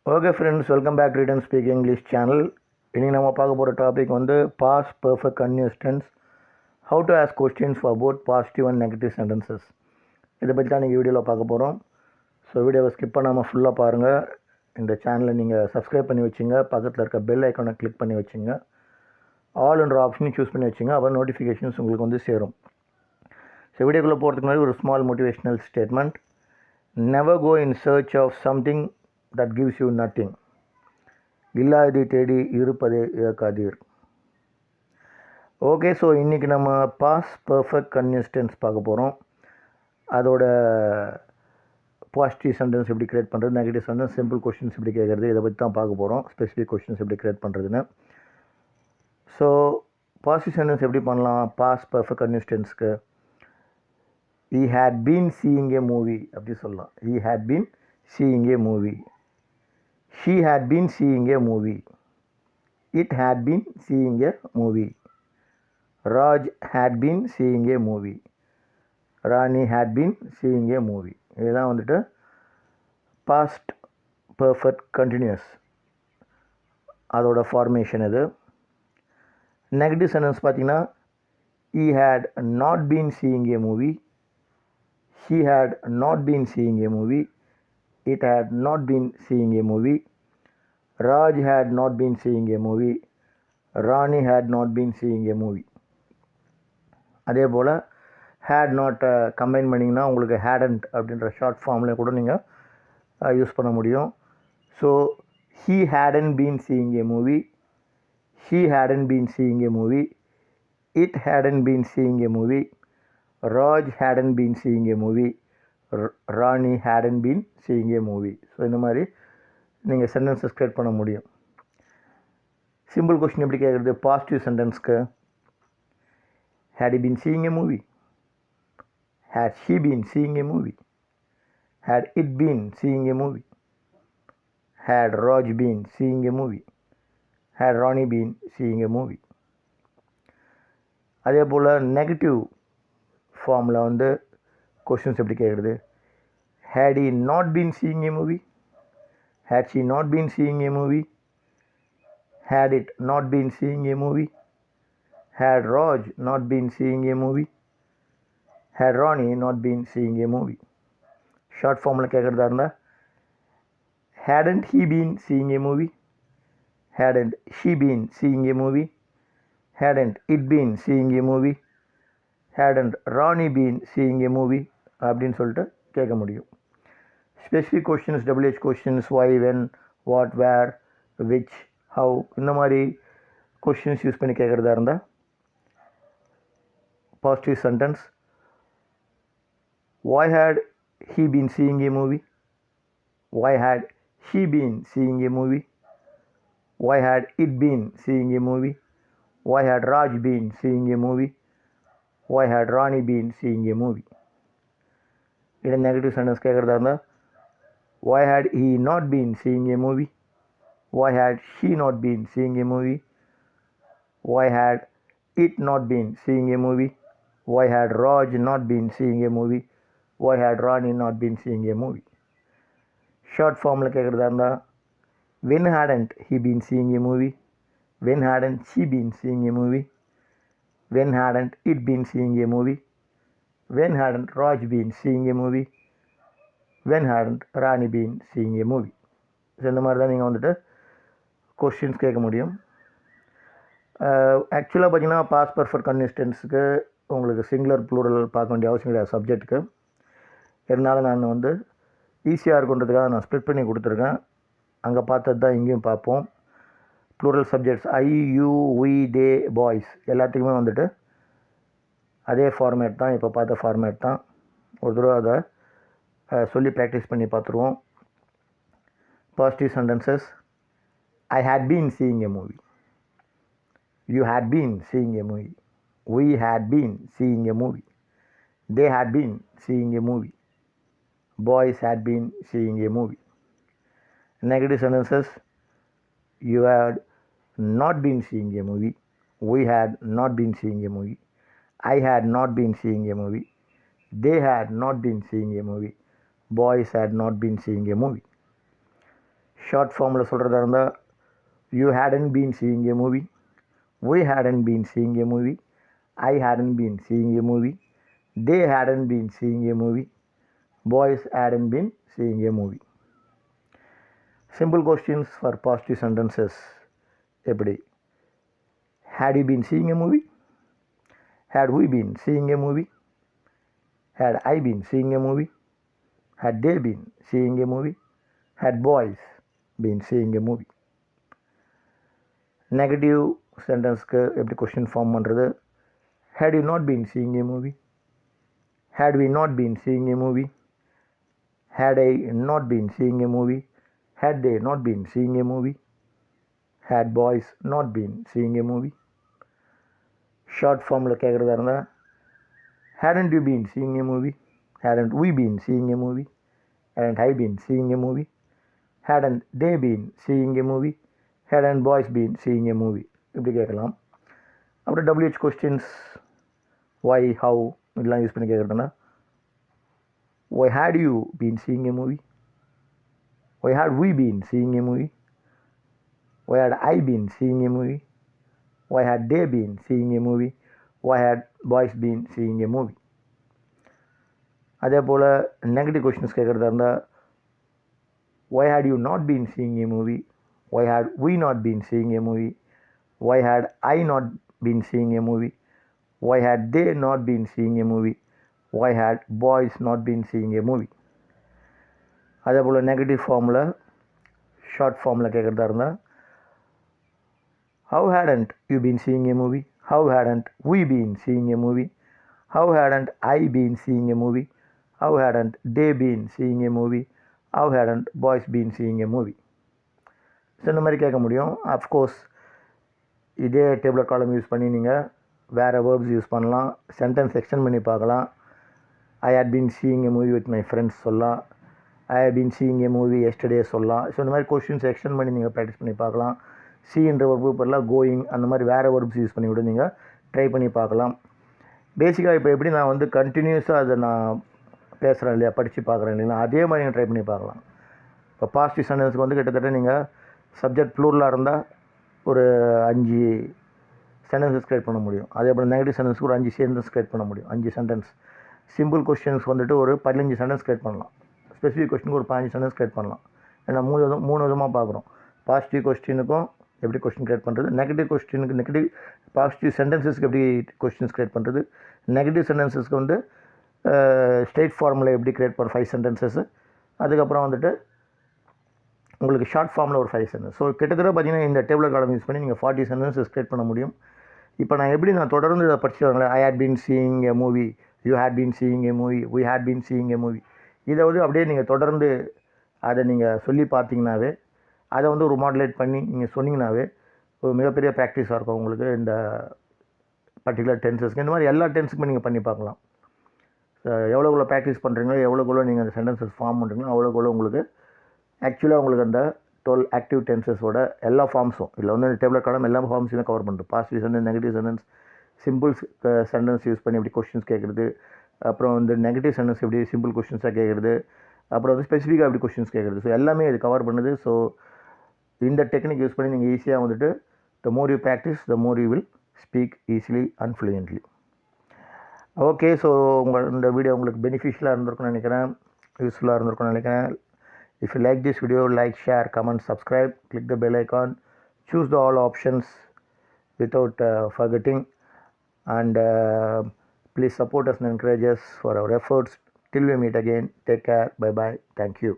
Okay friends, welcome back to ReadnSpeak English channel. இனி நம்ம பார்க்க போகிற டாபிக் வந்து past perfect continuous tense, how to ask questions for both positive and negative sentences. இதை பற்றி தான் நீங்கள் வீடியோவில் பார்க்க போகிறோம். ஸோ வீடியோவை ஸ்கிப் பண்ணாமல் ஃபுல்லாக பாருங்கள். இந்த சேனலை நீங்கள் சப்ஸ்கிரைப் பண்ணி வச்சுங்க, பக்கத்தில் இருக்க பெல் ஐக்கானை கிளிக் பண்ணி வச்சுங்க, ஆல்ன்ற ஆப்ஷனையும் சூஸ் பண்ணி வச்சுங்க, அப்போ நோட்டிஃபிகேஷன்ஸ் உங்களுக்கு வந்து சேரும். ஸோ வீடியோக்குள்ளே போகிறதுக்கு முன்னாடி ஒரு small motivational statement. Never go in search of something that gives you nothing. இல்லாததை தேடி இருப்பதை இழக்காதீர். ஓகே, ஸோ இன்றைக்கி நம்ம பாஸ்ட் பர்ஃபெக்ட் கன்டினியூஸ் டென்ஸ் பார்க்க போகிறோம். அதோட பாசிட்டிவ் சென்டென்ஸ் எப்படி கிரியேட் பண்ணுறது, நெகட்டிவ் சென்டென்ஸ், சிம்பிள் கொஷின்ஸ் எப்படி கேட்குறது, இதை பற்றி தான் பார்க்க போகிறோம். ஸ்பெசிஃபிக் கொஷின்ஸ் எப்படி கிரியேட் பண்ணுறதுன்னு. ஸோ பாசிட்டிவ் சென்டென்ஸ் எப்படி பண்ணலாம் பாஸ்ட் பர்ஃபெக்ட் கன்டினியூஸ் டென்ஸ்க்கு? he had been seeing a movie அப்படி சொல்லலாம். he had been seeing a movie. She had been seeing a movie. It had been seeing a movie. Raj had been seeing a movie. Rani had been seeing a movie. இதெல்லாம் வந்துட்டு past perfect continuous அதோட formation இது. Negative sentence பார்த்தீங்கன்னா he had not been seeing a movie. She had not been seeing a movie. It had not been seeing a movie. Raj had not been seeing a movie. Rani had not been seeing a movie. அதே போல் had not combine பண்ணிங்கன்னா உங்களுக்கு hadn't அப்படின்ற short ஃபார்மில் கூட நீங்கள் use பண்ண முடியும். So he hadn't been seeing a movie. She hadn't been seeing a movie. It hadn't been seeing a movie. Raj hadn't been seeing a movie. Rani hadn't been seeing a movie. So இந்த மாதிரி நீங்கள் சென்டென்ஸஸ் create பண்ண முடியும். Simple question எப்படி கேட்குறது positive சென்டென்ஸ்க்கு? had he been seeing a movie? had she been seeing a movie? had it been seeing a movie? had Raj been seeing a movie? had Rani been seeing a movie? அதே போல் negative ஃபார்மில் வந்து questions எப்படி கேட்குறது? had he not been seeing a movie? had she not been seeing a movie? had it not been seeing a movie? had Raj not been seeing a movie? had Rani not been seeing a movie? Short ஃபார்மில் கேட்குறதா இருந்தால் hadn't he been seeing a movie? hadn't she been seeing a movie? hadn't it been seeing a movie? hadn't Rani been seeing a movie? அப்படின்னு சொல்லிட்டு கேட்க முடியும். Specific questions, WH questions, why, when, what, where, which, how, இந்த மாதிரி questions use பண்ணி கேட்குறதா இருந்தால் positive sentence why had he been seeing a movie? why had she been seeing a movie? why had it been seeing a movie? why had Raj been seeing a movie? why had Rani been seeing a movie? இது negative sentence கேட்குறதா இருந்தால் why had he not been seeing a movie? why had she not been seeing a movie? why had it not been seeing a movie? why had Raj not been seeing a movie? why had Rani not been seeing a movie? Short ஃபார்மில் கேட்குறதா இருந்தால் when hadn't he been seeing a movie? when hadn't she been seeing a movie? when hadn't it been seeing a movie? when hadn't Raj been seeing a movie? when hadn't Rani been seeing a movie? So இந்த மாதிரி தான் நீங்கள் வந்துட்டு questions கேட்க முடியும். ஆக்சுவலாக பார்த்தீங்கன்னா past perfect continuous டென்ஸுக்கு உங்களுக்கு சிங்குலர் ப்ளூரல் பார்க்க வேண்டிய அவசியம் கிடையாது சப்ஜெக்ட்டுக்கு. இருந்தாலும் நான் வந்து ஈஸியாக இருக்குன்றதுக்காக நான் ஸ்ப்ளிட் பண்ணி கொடுத்துருக்கேன். அங்கே பார்த்தது தான் இங்கேயும் பார்ப்போம். Plural subjects I, you, we, they, boys எல்லாத்துக்குமே வந்துட்டு அதே ஃபார்மேட் தான், இப்போ பார்த்த ஃபார்மேட் தான். ஒரு தடவை அதை சொல்லி ப்ராக்டிஸ் பண்ணி பார்த்துருவோம். Positive sentences I had been seeing a movie. You had been seeing a movie. We had been seeing a movie. They had been seeing a movie. Boys had been seeing a movie. Negative sentences you had not been seeing a movie. We had not been seeing a movie. I had not been seeing a movie. They had not been seeing a movie. Boys had not been seeing a movie. Short ஃபார்மில் சொல்கிறதா இருந்தால் you hadn't been seeing a movie, we hadn't been seeing a movie, I hadn't been seeing a movie, they hadn't been seeing a movie, boys hadn't been seeing a movie. Simple questions for positive sentences எப்படி had you been seeing a movie, had we been seeing a movie, had I been seeing a movie, had they been seeing a movie, had boys been seeing a movie. Negative சென்டென்ஸ்க்கு எப்படி question form பண்ணுறது had you not been seeing a movie, had we not been seeing a movie, had I not been seeing a movie, had they not been seeing a movie, had boys not been seeing a movie. Short ஃபார்மில் கேட்குறதா இருந்தால் hadn't you been seeing a movie, hadn't we been seeing a movie, hadn't I been seeing a movie, hadn't they been seeing a movie, hadn't boys been seeing a movie இப்படி கேட்கலாம். அப்புறம் WH questions why, how இதெல்லாம் use பண்ணி கேட்குறதுனா why had you been seeing a movie, why had we been seeing a movie, why had I been seeing a movie, why had they been seeing a movie, why had boys been seeing a movie. அதே போல் negative questions கேட்குறதா இருந்தால் why had you not been seeing a movie, why had we not been seeing a movie, why had I not been seeing a movie, why had they not been seeing a movie, why had boys not been seeing a movie. அதே போல் negative ஃபார்மில் short ஃபார்மில் கேட்குறதா இருந்தால் how hadn't you been seeing a movie, how hadn't we been seeing a movie, how hadn't I been seeing a movie, how hadn't they been seeing a movie, how hadn't boys been seeing a movie. So இந்த மாதிரி கேட்க முடியும். Of course இதே டேபிளர் காலம் use பண்ணி நீங்கள் வேறு verbs use பண்ணலாம், சென்டென்ஸ் எக்ஸ்டெண்ட் பண்ணி பார்க்கலாம். I had been seeing a movie with my friends சொல்லலாம், I had been seeing a movie yesterday சொல்லலாம். ஸோ இந்த மாதிரி கொஸ்டின்ஸ் எக்ஸ்டெண்ட் பண்ணி நீங்கள் ப்ராக்டிஸ் பண்ணி பார்க்கலாம். சீன்ற ஒரு பதிலாக கோயிங் அந்த மாதிரி வேறு வேர்ப்ஸ் யூஸ் பண்ணி விட நீங்கள் ட்ரை பண்ணி பார்க்கலாம். பேசிக்காக இப்போ எப்படி நான் வந்து கண்டினியூஸாக அதை நான் பேசுகிறேன் இல்லையா, படித்து பார்க்குறேன் இல்லைங்களா, அதே மாதிரி நீங்கள் ட்ரை பண்ணி பார்க்கலாம். இப்போ பாசிட்டிவ் சென்டென்ஸுக்கு வந்து கிட்டத்தட்ட நீங்கள் சப்ஜெக்ட் ப்ளூரலாக இருந்தால் ஒரு 5 சென்டென்சஸ் க்ரியேட் பண்ண முடியும். அதே போல் நெகட்டிவ் சென்டென்ஸுக்கு ஒரு 5 சென்டென்ஸ் க்ரியேட் பண்ண முடியும். 5 சென்டென்ஸ். சிம்பிள் கொஸ்டின்ஸ் வந்துட்டு ஒரு 15 சென்டென்ஸ் க்ரியேட் பண்ணலாம். ஸ்பெசிஃபிக் கொஸ்டினுக்கு ஒரு 15 சென்டென்ஸ் க்ரியேட் பண்ணலாம். ஏன்னா 3 விதமாக பார்க்குறோம். பாசிட்டிவ் கொஸ்டினுக்கும் எப்படி கொஸ்டின் க்ரியேட் பண்ணுறது, நெகட்டிவ் கொஸ்டினுக்கு நெகட்டிவ் பாசிட்டிவ் சென்டென்சஸ்க்கு எப்படி கொஸ்டின்ஸ் க்ரியேட் பண்ணுறது, நெகட்டிவ் சென்டென்சஸ்க்கு வந்து ஸ்ட்ரெயிட் ஃபார்மில் எப்படி க்ரியேட் பண்ண 5 சென்டென்சஸ், அதுக்கப்புறம் வந்துட்டு உங்களுக்கு ஷார்ட் ஃபார்மில் ஒரு 5 சென்டென்ஸ். ஸோ கிட்டத்தட்ட பார்த்தீங்கன்னா இந்த டேபிளர் காலம் யூஸ் பண்ணி நீங்கள் 40 சென்டென்சஸ் க்ரியேட் பண்ண முடியும். இப்போ நான் எப்படி நான் தொடர்ந்து இதை படிச்சுருவாங்களே, I had been seeing a movie, you had been seeing a movie, we had been seeing a movie, இதை வந்து அப்படியே நீங்கள் தொடர்ந்து அதை நீங்கள் சொல்லி பார்த்தீங்கன்னாவே, அதை வந்து ஒரு மாடுலேட் பண்ணி நீங்கள் சொன்னீங்கன்னாவே ஒரு மிகப்பெரிய ப்ராக்டிஸாக இருக்கும் உங்களுக்கு இந்த பர்டிகுலர் டென்சஸ்க்கு. இந்த மாதிரி எல்லா டென்ஸுக்குமே நீங்கள் பண்ணி பார்க்கலாம். எவ்வளோக்குள்ள ப்ராக்டிஸ் பண்ணுறீங்களோ, எவ்வளோக்குள்ள நீங்கள் அந்த சென்டென்சஸ் ஃபார்ம் பண்ணுறீங்களோ, அவ்வளோக்குள்ள உங்களுக்கு ஆக்சுவலாக உங்களுக்கு அந்த 12 ஆக்டிவ் டென்சஸோட எல்லா ஃபார்ம்ஸும் இல்லை வந்து டேபிளர் காலம் எல்லா ஃபார்ம்ஸுமே கவர் பண்ணுறது. Positive sentence, negative sentence, simple sentence use பண்ணி எப்படி கொஸ்டின்ஸ் கேட்குறது, அப்புறம் வந்து நெகட்டிவ் சென்டென்ஸ் எப்படி சிம்பிள் கொஸ்டின்ஸாக கேட்குறது, அப்புறம் வந்து ஸ்பெசிஃபிக்காக எப்படி கொஸ்டின்ஸ் கேட்குறது. ஸோ எல்லாமே இது கவர் பண்ணுது. ஸோ இந்த டெக்னிக் யூஸ் பண்ணி நீங்கள் ஈஸியாக வந்துட்டு the more you practice the more you will speak easily and fluently. Okay, so இந்த வீடியோ உங்களுக்கு பெனிஃபிஷியலாக இருந்திருக்கும்னு நினைக்கிறேன், யூஸ்ஃபுல்லாக இருந்திருக்கும்னு நினைக்கிறேன். If you like this video, like, share, comment, subscribe, click the bell icon, choose the all options without forgetting, and please support us and encourage us for our efforts. Till we meet again, take care, bye bye, thank you.